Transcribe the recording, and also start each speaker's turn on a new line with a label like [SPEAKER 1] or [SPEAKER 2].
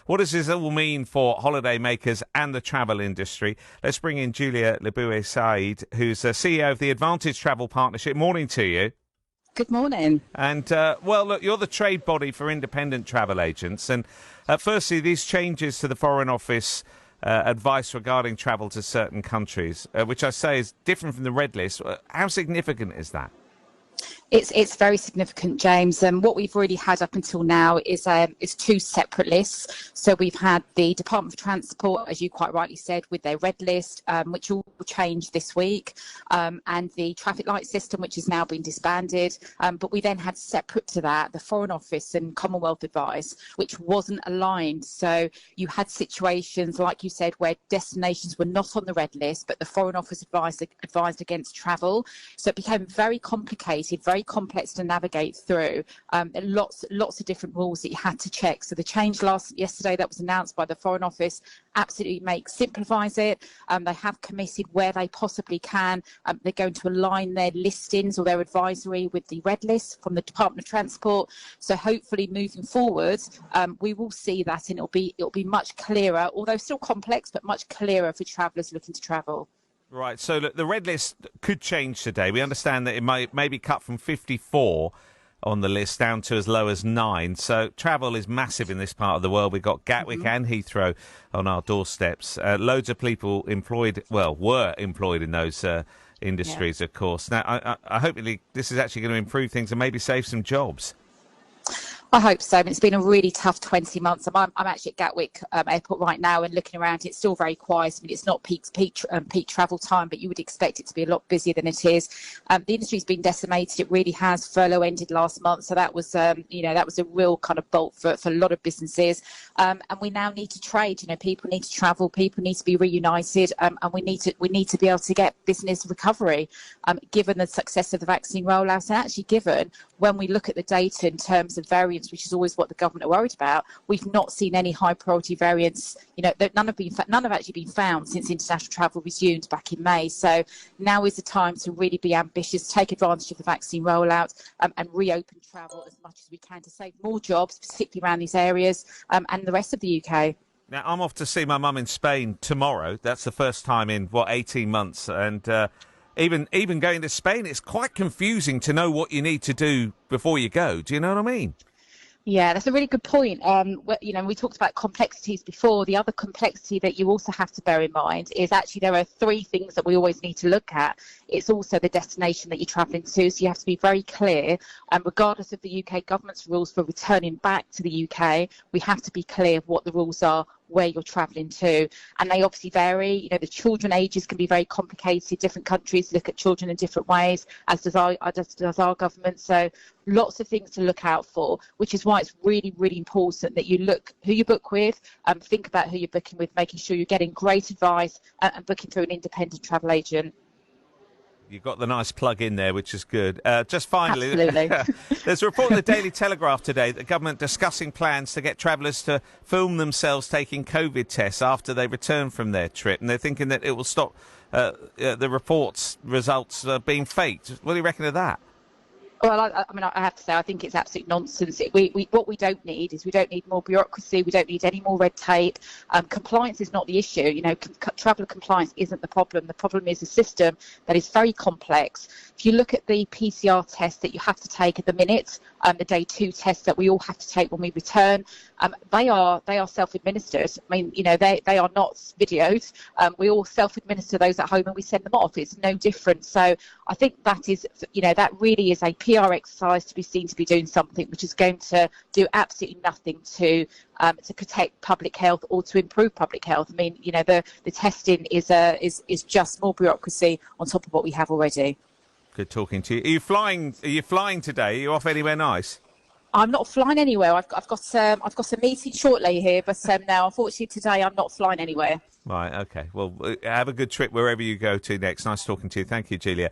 [SPEAKER 1] what does this all mean for holidaymakers and the travel industry? Let's bring in Julia Liboué Said, who's CEO of the Advantage Travel Partnership. Morning to you.
[SPEAKER 2] Good morning.
[SPEAKER 1] And, well, look, you're the trade body for independent travel agents. And firstly, these changes to the Foreign Office advice regarding travel to certain countries, which I say is different from the red list. How significant is that?
[SPEAKER 2] It's very significant, James. And what we've already had up until now is two separate lists. So we've had the Department for Transport, as you quite rightly said, with their red list, which will change this week, and the traffic light system, which has now been disbanded. But we then had separate to that the Foreign Office and Commonwealth advice, which wasn't aligned. So you had situations, like you said, where destinations were not on the red list, but the Foreign Office advised against travel. So it became very complicated, very complex to navigate through. Lots of different rules that you had to check. So the change yesterday that was announced by the Foreign Office absolutely simplifies it. They have committed where they possibly can. They're going to align their listings or their advisory with the red list from the Department of Transport. So hopefully moving forward, we will see that, and it'll be much clearer, although still complex, but much clearer for travellers looking to travel.
[SPEAKER 1] Right, so look, the red list could change today. We understand that it may be cut from 54 on the list down to as low as 9. So travel is massive in this part of the world. We've got Gatwick and Heathrow on our doorsteps. Loads of people were employed in those industries, of course. Now, I hope this is actually going to improve things and maybe save some jobs.
[SPEAKER 2] I hope so. It's been a really tough 20 months. I'm actually at Gatwick Airport right now and looking around. It's still very quiet. It's not peak travel time, but you would expect it to be a lot busier than it is. The industry's been decimated. It really has. Furlough ended last month, so that was a real kind of bolt for a lot of businesses. And we now need to trade. People need to travel. People need to be reunited, and we need to be able to get business recovery. Given the success of the vaccine rollout, and actually given when we look at the data in terms of variants, which is always what the government are worried about, we've not seen any high priority variants. None have actually been found since international travel resumed back in May. So now is the time to really be ambitious, take advantage of the vaccine rollout, and reopen travel as much as we can to save more jobs, particularly around these areas, and the rest of the UK.
[SPEAKER 1] Now, I'm off to see my mum in Spain tomorrow. That's the first time in 18 months, and even going to Spain, it's quite confusing to know what you need to do before you go. Do you know what I mean?
[SPEAKER 2] Yeah, that's a really good point. We talked about complexities before. The other complexity that you also have to bear in mind is actually there are 3 things that we always need to look at. It's also the destination that you're travelling to, so you have to be very clear. And regardless of the UK government's rules for returning back to the UK, we have to be clear of what the rules are where you're travelling to, and they obviously vary. The children ages can be very complicated. Different countries look at children in different ways, as does our government. So lots of things to look out for, which is why it's really, really important that you look who you book with, think about who you're booking with, making sure you're getting great advice and booking through an independent travel agent.
[SPEAKER 1] You've got the nice plug in there, which is good. Just finally,
[SPEAKER 2] absolutely.
[SPEAKER 1] There's a report in the Daily Telegraph today that the government discussing plans to get travellers to film themselves taking COVID tests after they return from their trip, and they're thinking that it will stop the reports results being faked. What do you reckon of that?
[SPEAKER 2] Well, I have to say, I think it's absolute nonsense. What we don't need more bureaucracy. We don't need any more red tape. Compliance is not the issue. Traveller compliance isn't the problem. The problem is a system that is very complex. If you look at the PCR test that you have to take at the minute, the day 2 test that we all have to take when we return, they are self-administered. They are not videoed. We all self-administer those at home and we send them off. It's no different. So I think that is, that really is a PR exercise to be seen to be doing something which is going to do absolutely nothing to protect public health or to improve public health. The testing is just more bureaucracy on top of what we have already.
[SPEAKER 1] Good talking to you. Are you flying today? Are you off anywhere nice?
[SPEAKER 2] I'm not flying anywhere. I've got a meeting shortly here, but no, unfortunately today I'm not flying anywhere.
[SPEAKER 1] Right, okay. Well, have a good trip wherever you go to next. Nice talking to you. Thank you, Julia.